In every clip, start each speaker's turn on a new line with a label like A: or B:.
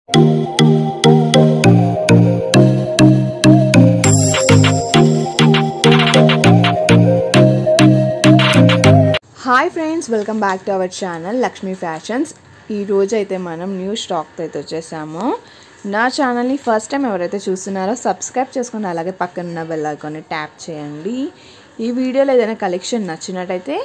A: Hi friends, welcome back to our channel Lakshmi fashions. ఈరోజు అయితే మనం న్యూ స్టాక్తో అయితే వచ్చేసాము. నా ఛానల్ని ఫస్ట్ టైం ఎవరైతే చూస్తున్నారో సబ్స్క్రైబ్ చేసుకోండి, అలాగే పక్కన బెల్ ఐకాన్ని ట్యాప్ చేయండి. ఈ వీడియోలో ఏదైనా కలెక్షన్ నచ్చినట్టయితే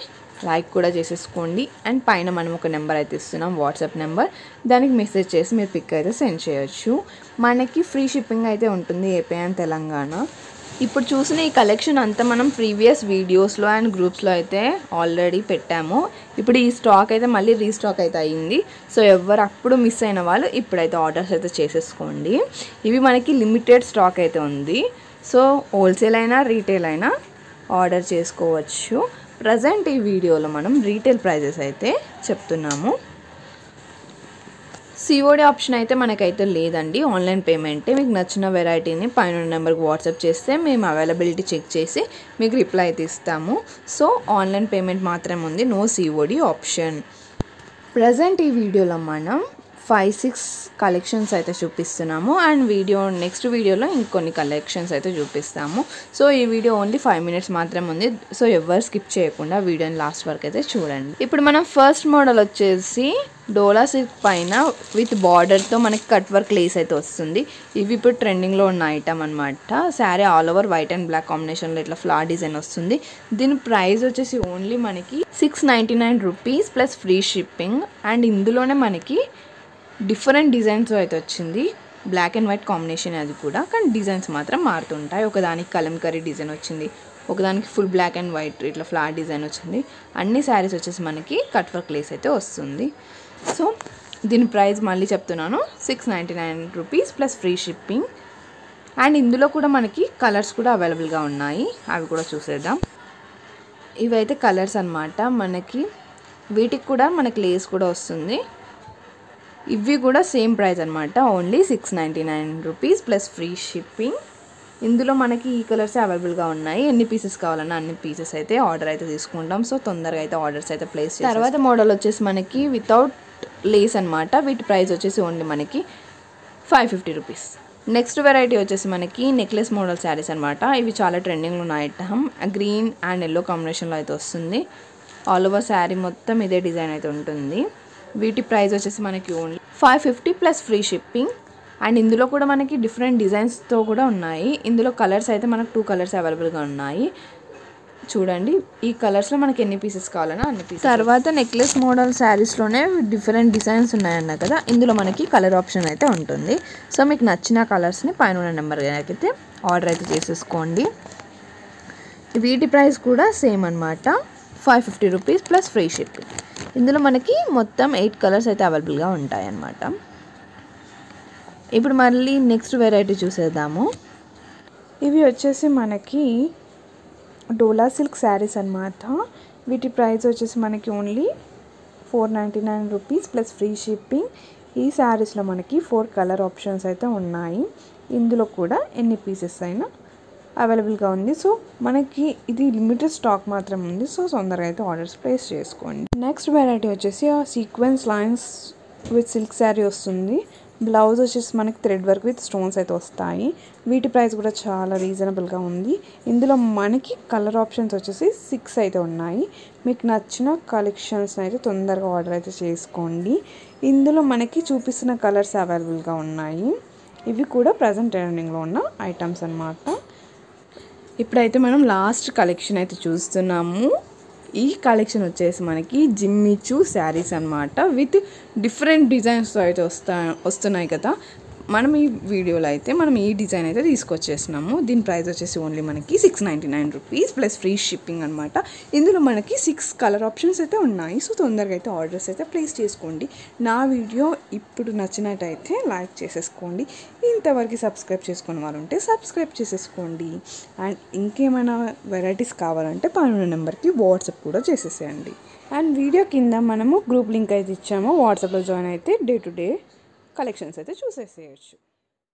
A: లైక్ కూడా చేసేసుకోండి. అండ్ పైన మనం ఒక నెంబర్ అయితే ఇస్తున్నాం, వాట్సాప్ నెంబర్. దానికి మెసేజ్ చేసి మీరు పిక్ అయితే సెండ్ చేయొచ్చు. మనకి ఫ్రీ షిప్పింగ్ అయితే ఉంటుంది ఏపీ అండ్ తెలంగాణ. ఇప్పుడు చూసిన ఈ కలెక్షన్ అంతా మనం ప్రీవియస్ వీడియోస్లో అండ్ గ్రూప్స్లో అయితే ఆల్రెడీ పెట్టాము. ఇప్పుడు ఈ స్టాక్ అయితే మళ్ళీ రీస్టాక్ అయితే అయ్యింది. సో ఎవరు అప్పుడు మిస్ అయిన వాళ్ళు ఇప్పుడైతే ఆర్డర్స్ అయితే చేసేసుకోండి. ఇవి మనకి లిమిటెడ్ స్టాక్ అయితే ఉంది. సో హోల్సేల్ అయినా రీటైల్ అయినా ఆర్డర్ చేసుకోవచ్చు. ప్రజెంట్ ఈ వీడియోలో మనం రీటైల్ ప్రైజెస్ అయితే చెప్తున్నాము. సిఓడి ఆప్షన్ అయితే మనకైతే లేదండి, ఆన్లైన్ పేమెంటే. మీకు నచ్చిన వెరైటీని పైన నెంబర్కి వాట్సాప్ చేస్తే మేము అవైలబిలిటీ చెక్ చేసి మీకు రిప్లై అయితే ఇస్తాము. సో ఆన్లైన్ పేమెంట్ మాత్రమే ఉంది, నో సిఓడి ఆప్షన్. ప్రజెంట్ ఈ వీడియోలో మనం 5-6 కలెక్షన్స్ అయితే చూపిస్తున్నాము. అండ్ నెక్స్ట్ వీడియోలో ఇంకొన్ని కలెక్షన్స్ అయితే చూపిస్తాము. సో ఈ వీడియో ఓన్లీ 5 minutes మాత్రమే ఉంది. సో ఎవరు స్కిప్ చేయకుండా వీడియోని లాస్ట్ వరకు అయితే చూడండి. ఇప్పుడు మనం ఫస్ట్ మోడల్ వచ్చేసి డోలా సిల్క్ పైన విత్ బార్డర్తో మనకి కట్ వర్క్ లేస్ అయితే వస్తుంది. ఇవి ఇప్పుడు ట్రెండింగ్లో ఉన్న ఐటమ్ అనమాట. Sari all over white and black కాంబినేషన్లో ఇట్లా ఫ్లవర్ డిజైన్ వస్తుంది. దీని ప్రైస్ వచ్చేసి ఓన్లీ మనకి 699 rupees plus free shipping. And ఇందులోనే మనకి డిఫరెంట్ డిజైన్స్ అయితే వచ్చింది. బ్లాక్ అండ్ వైట్ కాంబినేషన్ అది కూడా, కానీ డిజైన్స్ మాత్రం మారుతుంటాయి. ఒకదానికి కలంకరీ డిజైన్ వచ్చింది, ఒకదానికి ఫుల్ బ్లాక్ అండ్ వైట్ ఇట్లా ఫ్లవర్ డిజైన్ వచ్చింది. అన్ని శారీస్ వచ్చేసి మనకి కట్ వర్క్ లేస్ అయితే వస్తుంది. సో దీని ప్రైస్ మళ్ళీ చెప్తున్నాను, 699 rupees plus free shipping. And ఇందులో కూడా మనకి కలర్స్ కూడా అవైలబుల్గా ఉన్నాయి, అవి కూడా చూసేద్దాం. ఇవైతే కలర్స్ అన్నమాట. మనకి వీటికి కూడా మనకి లేస్ కూడా వస్తుంది. ఇవి కూడా సేమ్ ప్రైస్ అనమాట, only 699 rupees plus free shipping. ఇందులో మనకి ఈ కలర్స్ అవైలబుల్గా ఉన్నాయి. ఎన్ని పీసెస్ కావాలన్నా అన్ని పీసెస్ అయితే ఆర్డర్ అయితే తీసుకుంటాం. సో తొందరగా అయితే ఆర్డర్స్ అయితే ప్లేస్ చేస్తాం. తర్వాత మోడల్ వచ్చేసి మనకి వితౌట్ లేస్ అనమాట. వీటి ప్రైస్ వచ్చేసి ఓన్లీ మనకి 550 రూపీస్. నెక్స్ట్ వెరైటీ వచ్చేసి మనకి నెక్లెస్ మోడల్ శారీస్ అనమాట. ఇవి చాలా ట్రెండింగ్లో ఉన్న ఐటమ్. గ్రీన్ అండ్ ఎల్లో కాంబినేషన్లో అయితే వస్తుంది. ఆల్ ఓవర్ శారీ మొత్తం ఇదే డిజైన్ అయితే ఉంటుంది. వీటి ప్రైస్ వచ్చేసి మనకి only 550 plus free shipping. And ఇందులో కూడా మనకి డిఫరెంట్ డిజైన్స్తో కూడా ఉన్నాయి. ఇందులో కలర్స్ అయితే మనకు 2 కలర్స్ అవైలబుల్గా ఉన్నాయి. చూడండి, ఈ కలర్స్లో మనకి ఎన్ని పీసెస్ కావాలన్నా అన్ని పీసెస్. తర్వాత నెక్లెస్ మోడల్ శారీస్లోనే డిఫరెంట్ డిజైన్స్ ఉన్నాయన్న కదా, ఇందులో మనకి కలర్ ఆప్షన్ అయితే ఉంటుంది. సో మీకు నచ్చిన కలర్స్ని పైన ఉన్న నెంబర్కి అయితే ఆర్డర్ అయితే చేసేసుకోండి. వీటి ప్రైస్ కూడా సేమ్ అనమాట, 550 రూపీస్ ప్లస్ ఫ్రీ షిప్పింగ్. ఇందులో మనకి మొత్తం 8 కలర్స్ అయితే అవైలబుల్గా ఉంటాయి అన్నమాట. ఇప్పుడు మళ్ళీ నెక్స్ట్ వెరైటీ చూసేద్దాము. ఇవి వచ్చేసి మనకి డోలా సిల్క్ శారీస్ అన్నమాట. వీటి ప్రైస్ వచ్చేసి మనకి only 499 rupees plus free shipping. ఈ శారీస్లో మనకి 4 కలర్ ఆప్షన్స్ అయితే ఉన్నాయి. ఇందులో కూడా ఎన్ని పీసెస్ అయినా అవైలబుల్గా ఉంది. సో మనకి ఇది లిమిటెడ్ స్టాక్ మాత్రం ఉంది. సో తొందరగా అయితే ఆర్డర్స్ ప్లేస్ చేసుకోండి. నెక్స్ట్ వెరైటీ వచ్చేసి sequence lines with silk sari వస్తుంది. బ్లౌజ్ వచ్చేసి మనకి థ్రెడ్ వర్క్ విత్ స్టోన్స్ అయితే వస్తాయి. వీటి ప్రైస్ కూడా చాలా రీజనబుల్గా ఉంది. ఇందులో మనకి కలర్ ఆప్షన్స్ వచ్చేసి 6 అయితే ఉన్నాయి. మీకు నచ్చిన కలెక్షన్స్ అయితే తొందరగా ఆర్డర్ అయితే చేసుకోండి. ఇందులో మనకి చూపిస్తున్న కలర్స్ అవైలబుల్గా ఉన్నాయి. ఇవి కూడా ప్రజెంట్ ట్రెండింగ్లో ఉన్న ఐటమ్స్ అన్నమాట. ఇప్పుడైతే మనం లాస్ట్ కలెక్షన్ అయితే చూస్తున్నాము. ఈ కలెక్షన్ వచ్చేసి మనకి జిమ్మిచూ శారీస్ అనమాట. విత్ డిఫరెంట్ డిజైన్స్తో అయితే వస్తున్నాయి కదా. మనం ఈ వీడియోలో అయితే మనం ఈ డిజైన్ అయితే తీసుకొచ్చేసినాము. దీని ప్రైస్ వచ్చేసి ఓన్లీ మనకి 699 రూపీస్ ప్లస్ ఫ్రీ షిప్పింగ్ అనమాట. ఇందులో మనకి 6 కలర్ ఆప్షన్స్ అయితే ఉన్నాయి. సో తొందరగా అయితే ఆర్డర్స్ అయితే ప్లేస్ చేసుకోండి. నా వీడియో ఇప్పుడు నచ్చినట్టయితే లైక్ చేసేసుకోండి. ఇంతవరకు సబ్స్క్రైబ్ చేసుకున్న వాళ్ళు ఉంటే సబ్స్క్రైబ్ చేసేసుకోండి. అండ్ ఇంకేమైనా వెరైటీస్ కావాలంటే పైన నెంబర్కి వాట్సాప్ కూడా చేసేసేయండి. అండ్ వీడియో కింద మనము గ్రూప్ లింక్ అయితే ఇచ్చాము. వాట్సాప్లో జాయిన్ అయితే డే టు డే కలెక్షన్స్ అయితే చూసేసేయచ్చు.